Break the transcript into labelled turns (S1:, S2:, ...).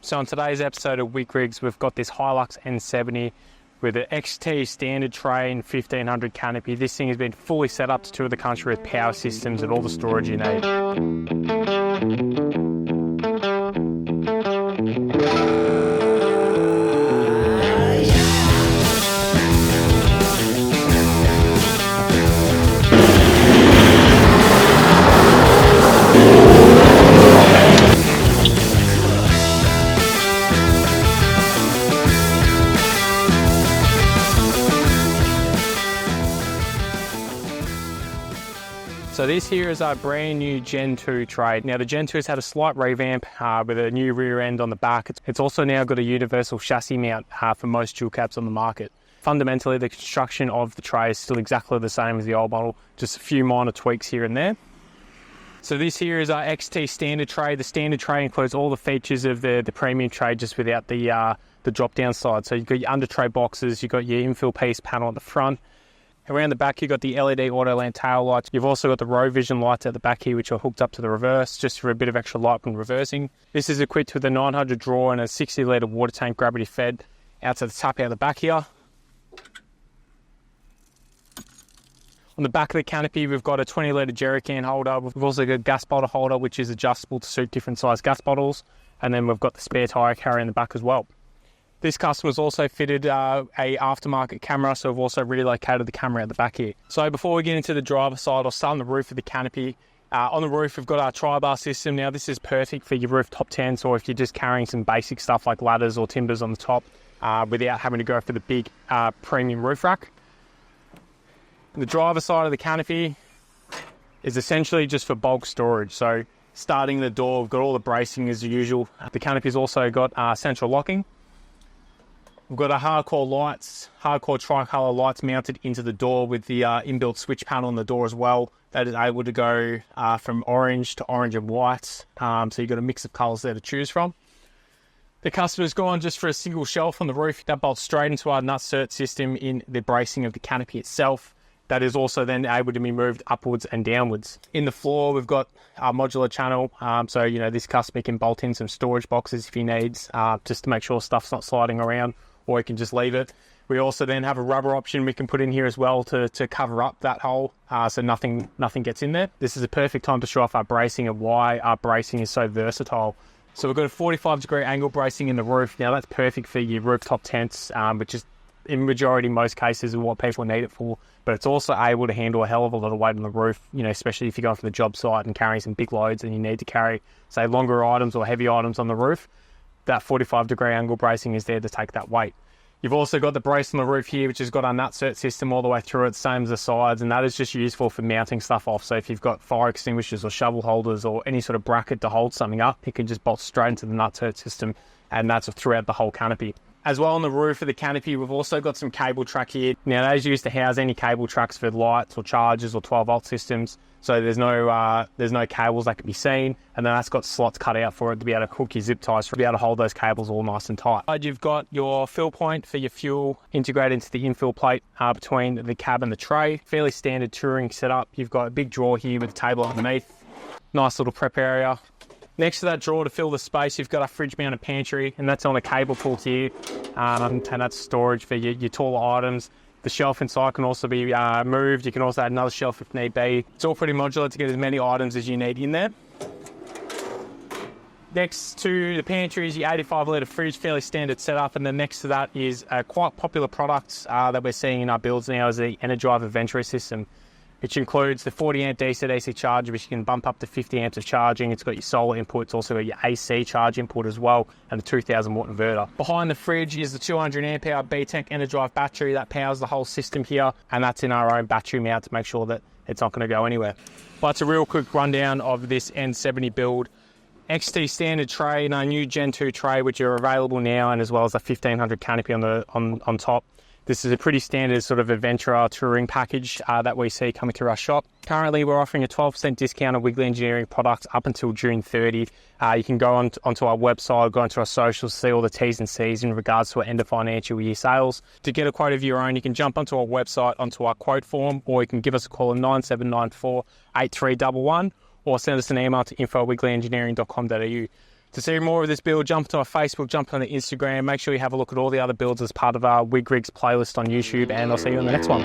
S1: So on today's episode of WIG RIGS, we've got this Hilux n70 with an XT standard tray and 1500 canopy. This thing has been fully set up to tour the country with power systems and all the storage you need. So this here is our brand new Gen 2 tray. Now the Gen 2 has had a slight revamp with a new rear end on the back. It's also now got a universal chassis mount for most dual cabs on the market. Fundamentally, the construction of the tray is still exactly the same as the old model, just a few minor tweaks here and there. So this here is our XT standard tray. The standard tray includes all the features of the premium tray, just without the drop down side. So you've got your under tray boxes, you've got your infill piece panel at the front. Around the back, you've got the LED auto lamp tail lights. You've also got the row vision lights at the back here, which are hooked up to the reverse, just for a bit of extra light when reversing. This is equipped with a 900 drawer and a 60 litre water tank, gravity fed, out to the top out the back here. On the back of the canopy, we've got a 20 litre jerry can holder. We've also got a gas bottle holder, which is adjustable to suit different size gas bottles. And then we've got the spare tyre carrier in the back as well. This customer's also fitted a aftermarket camera, so we've also relocated the camera at the back here. So before we get into the driver's side, I'll start on the roof of the canopy. On the roof, we've got our tri-bar system. Now this is perfect for your rooftop tents, or if you're just carrying some basic stuff like ladders or timbers on the top without having to go for the big premium roof rack. The driver's side of the canopy is essentially just for bulk storage. So starting the door, we've got all the bracing as usual. The canopy's also got central locking. We've got our hardcore tricolour lights mounted into the door with the inbuilt switch panel on the door as well. That is able to go from orange to orange and white. So you've got a mix of colours there to choose from. The customer's gone just for a single shelf on the roof. That bolts straight into our nut-cert system in the bracing of the canopy itself. That is also then able to be moved upwards and downwards. In the floor, we've got our modular channel. So, you know, this customer can bolt in some storage boxes if he needs, just to make sure stuff's not sliding around, or he can just leave it. We also then have a rubber option we can put in here as well to cover up that hole, so nothing gets in there. This is a perfect time to show off our bracing and why our bracing is so versatile. So we've got a 45-degree angle bracing in the roof. Now that's perfect for your rooftop tents, which is in majority, most cases, what people need it for. But it's also able to handle a hell of a lot of weight on the roof, you know, especially if you're going from the job site and carrying some big loads and you need to carry, say, longer items or heavy items on the roof. That 45-degree angle bracing is there to take that weight. You've also got the brace on the roof here, which has got our nut-cert system all the way through it, same as the sides, and that is just useful for mounting stuff off. So if you've got fire extinguishers or shovel holders or any sort of bracket to hold something up, you can just bolt straight into the nut-cert system, and that's throughout the whole canopy. As well, on the roof of the canopy, we've also got some cable track here. Now, those are used to house any cable tracks for lights or chargers or 12-volt systems. So there's no cables that can be seen, and then that's got slots cut out for it to be able to hook your zip ties to be able to hold those cables all nice and tight. You've got your fill point for your fuel integrated into the infill plate between the cab and the tray. Fairly standard touring setup. You've got a big drawer here with a table underneath. Nice little prep area. Next to that drawer to fill the space, you've got a fridge mounted pantry, and that's on a cable pull here, and that's storage for your taller items. The shelf inside can also be moved. You can also add another shelf if need be. It's all pretty modular to get as many items as you need in there. Next to the pantry is your 85 litre fridge, fairly standard setup, and then next to that is a quite popular product that we're seeing in our builds now is the Enerdrive Adventure system, which includes the 40 amp DC-DC charger, which you can bump up to 50 amps of charging. It's got your solar input, it's also got your AC charge input as well, and a 2000 watt inverter. Behind the fridge is the 200 amp hour B-Tech Enerdrive battery that powers the whole system here, and that's in our own battery mount to make sure that it's not going to go anywhere. But it's a real quick rundown of this n70 build. XT standard tray and our new Gen 2 tray, which are available now, and as well as a 1500 canopy on top. This is a pretty standard sort of adventure touring package that we see coming through our shop. Currently, we're offering a 12% discount on Wigley Engineering products up until June 30. You can go onto our website, go onto our socials, see all the T's and C's in regards to our end of financial year sales. To get a quote of your own, you can jump onto our website, onto our quote form, or you can give us a call on 9794 8311, or send us an email to info@wigleengineering.com.au. To see more of this build, jump to our Facebook, jump on the Instagram. Make sure you have a look at all the other builds as part of our WIG RIGS playlist on YouTube, and I'll see you in the next one.